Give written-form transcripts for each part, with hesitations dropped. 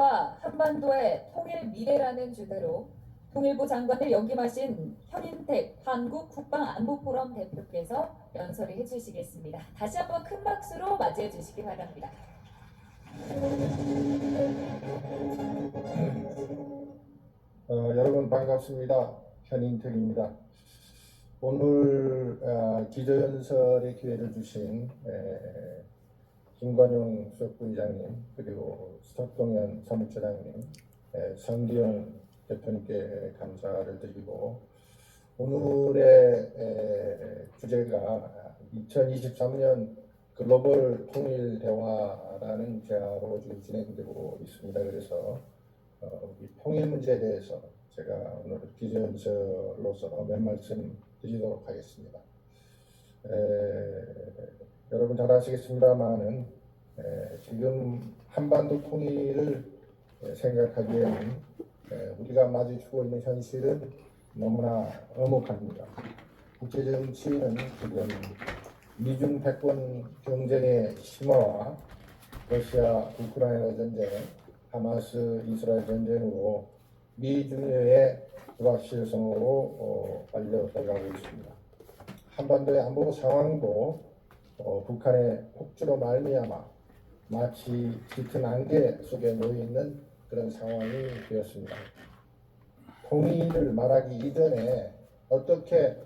미래와 한반도의 통일 미래라는 주제로 통일부 장관을 역임하신 현인택 한국국방안보포럼 대표께서 연설을 해주시겠습니다. 다시 한번 큰 박수로 맞이해 주시기 바랍니다. 여러분 반갑습니다. 현인택입니다. 오늘 기조연설의 기회를 주신 김관용 수석부의장님, 그리고 서동현 사무처장님, 성기영 대표님께 감사를 드리고, 오늘의 주제가 2023년 글로벌 통일 대화라는 제화로 지금 진행되고 있습니다. 그래서 이 통일 문제에 대해서 제가 오늘 기조연설로서 몇 말씀 드리도록 하겠습니다. 여러분 잘 아시겠습니다만은 지금 한반도 통일을 생각하기에는 우리가 마주치고 있는 현실은 너무나 엄혹합니다. 국제정치는 지금 미중 패권 경쟁의 심화와 러시아 우크라이나 전쟁, 하마스 이스라엘 전쟁으로 미중의 불확실성으로 빨려들어가고 있습니다. 한반도의 안보 상황도 북한의 폭주로 말미암아 마치 짙은 안개 속에 놓여 있는 그런 상황이 되었습니다. 통일을 말하기 이전에 어떻게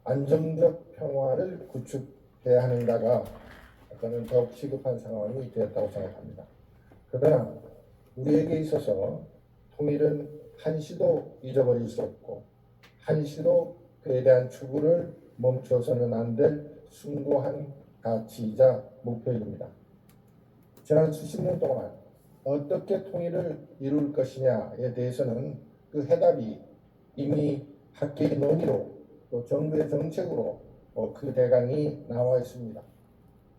안정적 평화를 구축해야 하는가가 저는 더욱 시급한 상황이 되었다고 생각합니다. 그러나 우리에게 있어서 통일은 한시도 잊어버릴 수 없고 한시도 그에 대한 추구를 멈춰서는 안 될 숭고한 가치이자 목표입니다. 지난 수십 년 동안 어떻게 통일을 이룰 것이냐에 대해서는 그 해답이 이미 학계의 논의로 또 정부의 정책으로 그 대강이 나와 있습니다.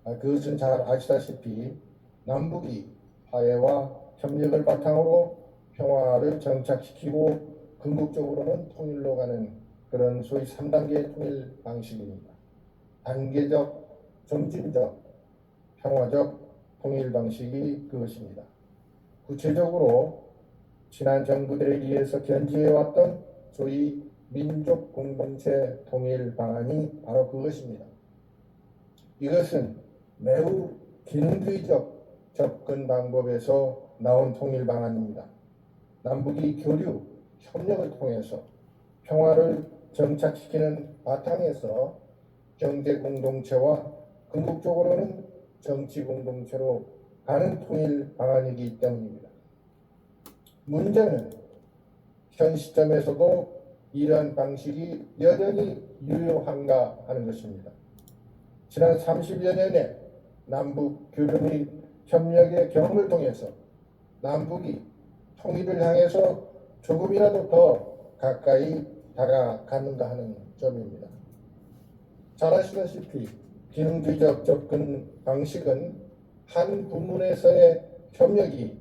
그것은 잘 아시다시피 남북이 화해와 협력을 바탕으로 평화를 정착시키고 궁극적으로는 통일로 가는 그런 소위 3단계 통일 방식입니다. 단계적, 점진적, 평화적 통일 방식이 그것입니다. 구체적으로 지난 정부들에 의해서 견지해왔던 소위 민족 공동체 통일 방안이 바로 그것입니다. 이것은 매우 기능주의적 접근 방법에서 나온 통일 방안입니다. 남북이 교류, 협력을 통해서 평화를 정착시키는 바탕에서 경제 공동체와 궁극적으로는 정치 공동체로 가는 통일 방안이기 때문입니다. 문제는 현 시점에서도 이러한 방식이 여전히 유효한가 하는 것입니다. 지난 30여 년의 남북 교류 및 협력의 경험을 통해서 남북이 통일을 향해서 조금이라도 더 가까이 다가가는가 하는 점입니다. 잘 아시다시피 기능주의적 접근 방식은 한 부문에서의 협력이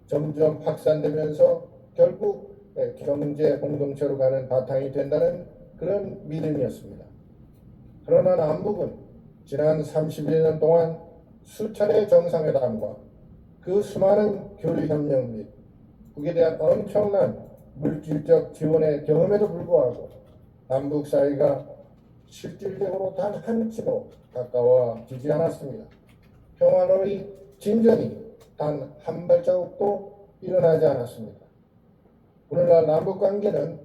점점 확산되면서 결국 경제 공동체로 가는 바탕이 된다는 그런 믿음이었습니다. 그러나 남북은 지난 30여 년 동안 수차례 정상회담과 그 수많은 교류협력 및 북에 대한 엄청난 물질적 지원의 경험에도 불구하고 남북 사이가 실질적으로 단 한치도 가까워지지 않았습니다. 평화의 진전이 단 한 발자국도 일어나지 않았습니다. 오늘날 남북 관계는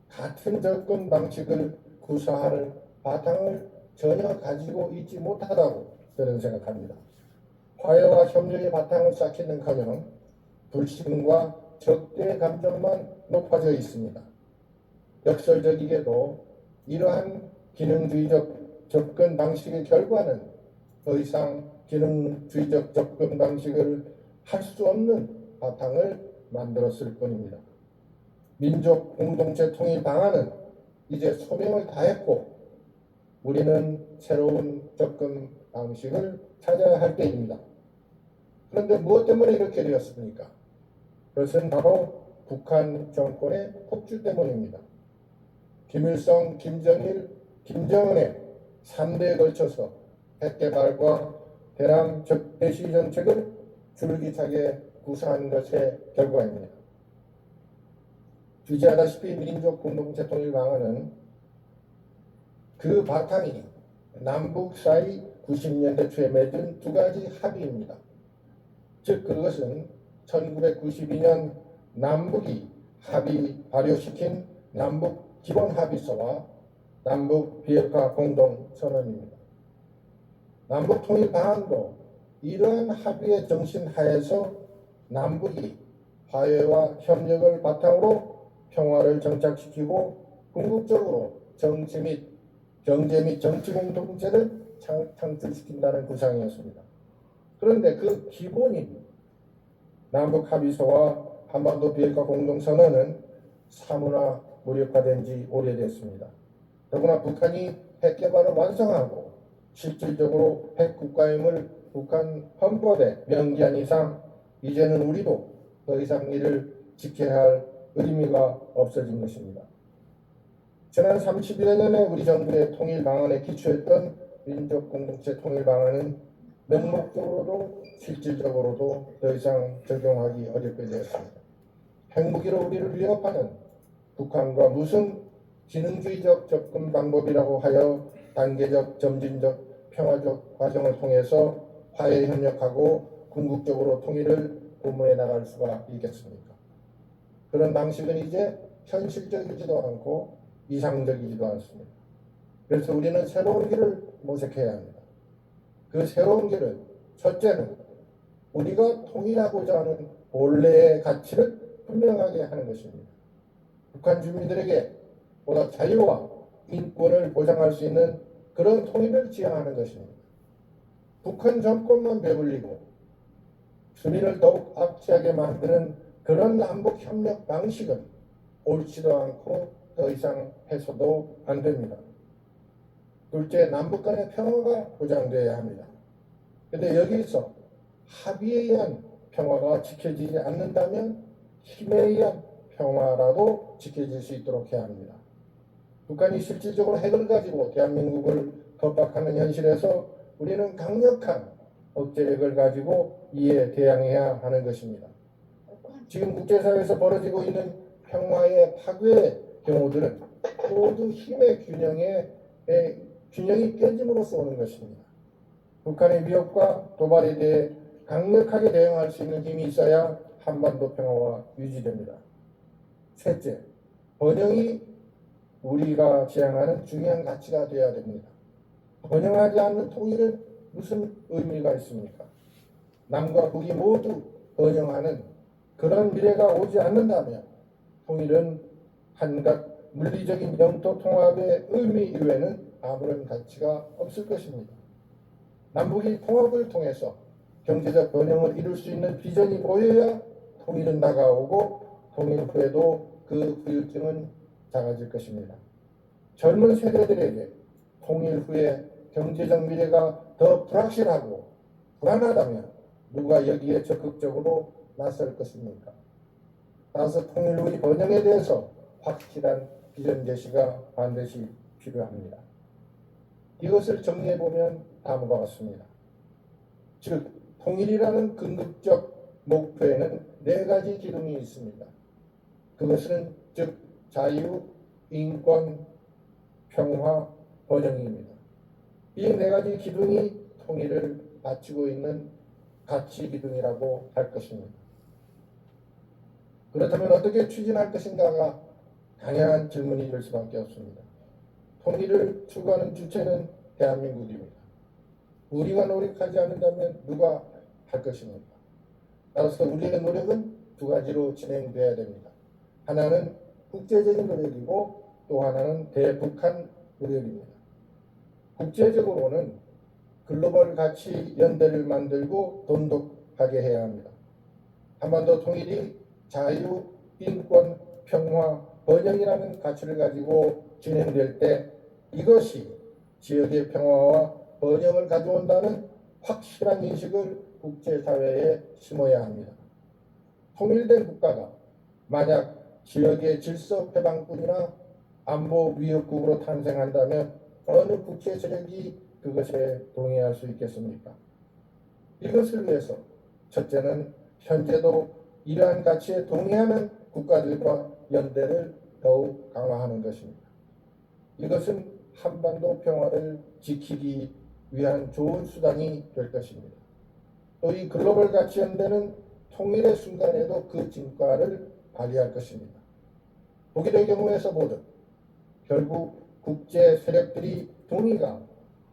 같은 접근 방식을 구사할 바탕을 전혀 가지고 있지 못하다고 저는 생각합니다. 화해와 협력의 바탕을 쌓기는커녕 불신과 적대 감정만 높아져 있습니다. 역설적이게도 이러한 기능주의적 접근 방식의 결과는 더 이상 기능주의적 접근 방식을 할 수 없는 바탕을 만들었을 뿐입니다. 민족 공동체 통일 방안은 이제 소명을 다했고 우리는 새로운 접근 방식을 찾아야 할 때입니다. 그런데 무엇 때문에 이렇게 되었습니까? 그것은 바로 북한 정권의 폭주 때문입니다. 김일성, 김정일, 김정은의 3대에 걸쳐서 핵개발과 대남 적대시 정책을 줄기차게 구사한 것의 결과입니다. 주지하다시피 민족 공동체 통일 방안은 그 바탕이 남북 사이 90년대 초에 맺은 두 가지 합의입니다. 즉 그것은 1992년 남북이 발효시킨 남북 기본합의서와 남북 비핵화 공동선언입니다. 남북 통일 방안도 이러한 합의의 정신 하에서 남북이 화해와 협력을 바탕으로 평화를 정착시키고 궁극적으로 경제 및 정치 공동체를 창출시킨다는 구상이었습니다. 그런데 그 기본인 남북 합의서와 한반도 비핵화 공동선언은 사무나 무력화된 지 오래됐습니다. 더구나 북한이 핵 개발을 완성하고 실질적으로 핵 국가임을 북한 헌법에 명기한 이상 이제는 우리도 더 이상 이를 지켜야 할 의미가 없어진 것입니다. 지난 30여 년에 우리 정부의 통일 방안에 기초했던 민족 공동체 통일 방안은 명목적으로도 실질적으로도 더 이상 적용하기 어렵게 되었습니다. 핵무기로 우리를 위협하는 북한과 무슨 기능주의적 접근 방법이라고 하여 단계적, 점진적, 평화적 과정을 통해서 화해 협력하고 궁극적으로 통일을 도모해 나갈 수가 있겠습니까? 그런 방식은 이제 현실적이지도 않고 이상적이지도 않습니다. 그래서 우리는 새로운 길을 모색해야 합니다. 그 새로운 길은 첫째는 우리가 통일하고자 하는 본래의 가치를 분명하게 하는 것입니다. 북한 주민들에게 보다 자유와 인권을 보장할 수 있는 그런 통일을 지향하는 것입니다. 북한 정권만 배불리고 주민을 더욱 악취하게 만드는 그런 남북 협력 방식은 옳지도 않고 더 이상 해서도 안 됩니다. 둘째, 남북 간의 평화가 보장되어야 합니다. 그런데 여기서 합의에 의한 평화가 지켜지지 않는다면 힘에 의한 평화라도 지켜질 수 있도록 해야 합니다. 북한이 실질적으로 핵을 가지고 대한민국을 겁박하는 현실에서 우리는 강력한 억제력을 가지고 이에 대항해야 하는 것입니다. 지금 국제사회에서 벌어지고 있는 평화의 파괴의 경우들은 모두 힘의 균형이 깨짐으로써 오는 것입니다. 북한의 위협과 도발에 대해 강력하게 대응할 수 있는 힘이 있어야 한반도 평화가 유지됩니다. 셋째, 번영이 우리가 지향하는 중요한 가치가 되어야 됩니다. 번영하지 않는 통일은 무슨 의미가 있습니까? 남과 북이 모두 번영하는 그런 미래가 오지 않는다면 통일은 한갓 물리적인 영토 통합의 의미 이외에는 아무런 가치가 없을 것입니다. 남북이 통합을 통해서 경제적 번영을 이룰 수 있는 비전이 보여야 통일은 다가오고 통일 후에도 그 후유증은 작아질 것입니다. 젊은 세대들에게 통일 후에 경제적 미래가 더 불확실하고 불안하다면 누가 여기에 적극적으로 나설 것입니까? 따라서 통일 후의 번영에 대해서 확실한 비전 제시가 반드시 필요합니다. 이것을 정리해보면 다음과 같습니다. 즉, 통일이라는 궁극적 목표에는 네 가지 기둥이 있습니다. 그것은 즉 자유, 인권, 평화, 번영입니다. 이 네 가지 기둥이 통일을 바치고 있는 가치 기둥이라고 할 것입니다. 그렇다면 어떻게 추진할 것인가가 당연한 질문이 될 수밖에 없습니다. 통일을 추구하는 주체는 대한민국입니다. 우리가 노력하지 않는다면 누가 할 것입니까? 따라서 우리의 노력은 두 가지로 진행돼야 됩니다. 하나는 국제적인 노력이고 또 하나는 대북한 노력입니다. 국제적으로는 글로벌 가치 연대를 만들고 돈독하게 해야 합니다. 한반도 통일이 자유, 인권, 평화, 번영이라는 가치를 가지고 진행될 때 이것이 지역의 평화와 번영을 가져온다는 확실한 인식을 국제사회에 심어야 합니다. 통일된 국가가 만약 지역의 질서 회방뿐이나 안보 위협국으로 탄생한다면 어느 국제 세력이 그것에 동의할 수 있겠습니까? 이것을 위해서 첫째는 현재도 이러한 가치에 동의하는 국가들과 연대를 더욱 강화하는 것입니다. 이것은 한반도 평화를 지키기 위한 좋은 수단이 될 것입니다. 또 이 글로벌 가치 연대는 통일의 순간에도 그 진가를 발휘할 것입니다. 독일의 경우에서 보듯 결국 국제 세력들이 동의가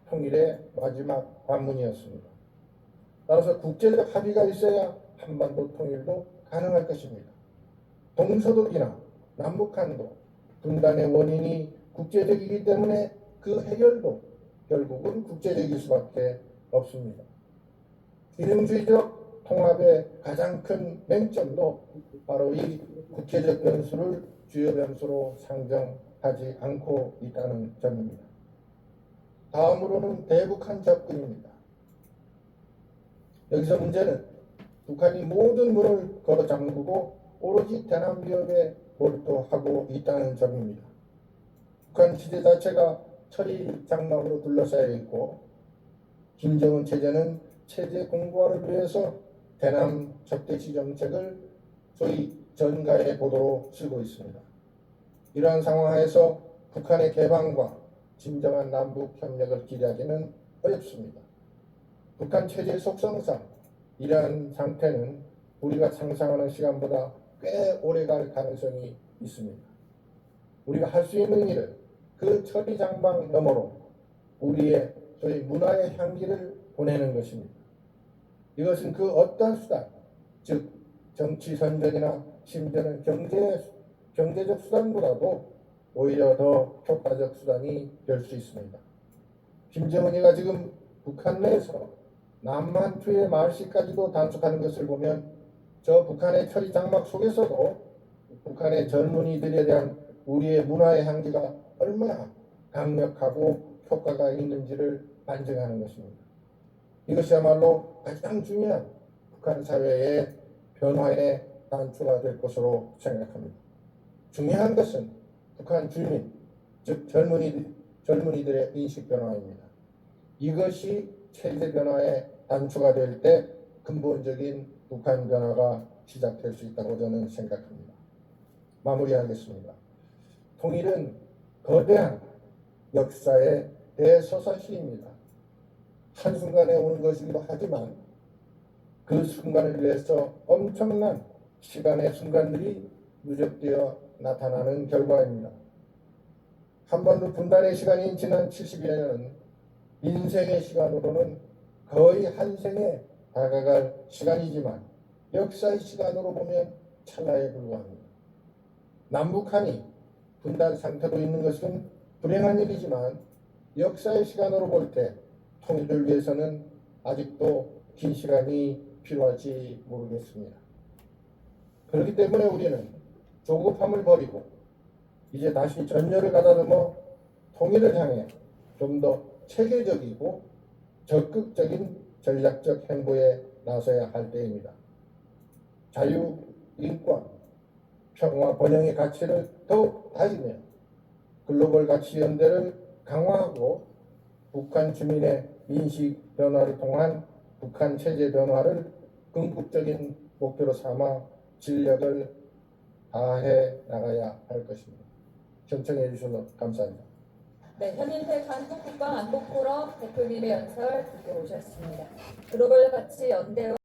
통일의 마지막 관문이었습니다. 따라서 국제적 합의가 있어야 한반도 통일도 가능할 것입니다. 동서독이나 남북한도 분단의 원인이 국제적이기 때문에 그 해결도 결국은 국제적일 수밖에 없습니다. 균형주의적 통합의 가장 큰 맹점도 바로 이 국제적 변수를 주요 변수로 상정하지 않고 있다는 점입니다. 다음으로는 대북한 접근입니다. 여기서 문제는 북한이 모든 문을 걸어 잠그고 오로지 대남 비협에 몰두하고 있다는 점입니다. 북한 체제 자체가 철이 장막으로 둘러싸여 있고 김정은 체제는 체제 공고화를 위해서 대남 적대시 정책을 소위 전가의 보도로 쓰고 있습니다. 이러한 상황 하에서 북한의 개방과 진정한 남북 협력을 기대하기는 어렵습니다. 북한 체제 속성상 이러한 상태는 우리가 상상하는 시간보다 꽤 오래갈 가능성이 있습니다. 우리가 할 수 있는 일은 그 천리장방 너머로 우리의 소위 문화의 향기를 보내는 것입니다. 이것은 그 어떠한 수단, 즉 정치 선전이나 심지어는 경제적 수단보다도 오히려 더 효과적 수단이 될 수 있습니다. 김정은이가 지금 북한 내에서 남한투의 말씨까지도 단속하는 것을 보면 저 북한의 철이 장막 속에서도 북한의 젊은이들에 대한 우리의 문화의 향기가 얼마나 강력하고 효과가 있는지를 반증하는 것입니다. 이것이야말로 가장 중요한 북한 사회의 변화의 단초가 될 것으로 생각합니다. 중요한 것은 북한 주민, 즉 젊은이들의 인식 변화입니다. 이것이 체제 변화의 단초가 될 때 근본적인 북한 변화가 시작될 수 있다고 저는 생각합니다. 마무리하겠습니다. 통일은 거대한 역사의 대서사시입니다. 한순간에 오는 것이기도 하지만 그 순간을 위해서 엄청난 시간의 순간들이 누적되어 나타나는 결과입니다. 한반도 분단의 시간이 지난 70여 년은 인생의 시간으로는 거의 한 생에 다가갈 시간이지만 역사의 시간으로 보면 찰나에 불과합니다. 남북한이 분단 상태로 있는 것은 불행한 일이지만 역사의 시간으로 볼 때 통일을 위해서는 아직도 긴 시간이 필요할지 모르겠습니다. 그렇기 때문에 우리는 조급함을 버리고 이제 다시 전열을 가다듬어 통일을 향해 좀 더 체계적이고 적극적인 전략적 행보에 나서야 할 때입니다. 자유, 인권, 평화, 번영의 가치를 더욱 다지며 글로벌 가치 연대를 강화하고 북한 주민의 인식 변화를 통한 북한 체제 변화를 궁극적인 목표로 삼아 진력을 다해 나가야 할 것입니다. 경청해 주셔서 감사합니다. 네, 현인택 한국국방안보포럼 대표님의 연설 듣고 오셨습니다. 글로벌 가치 연대와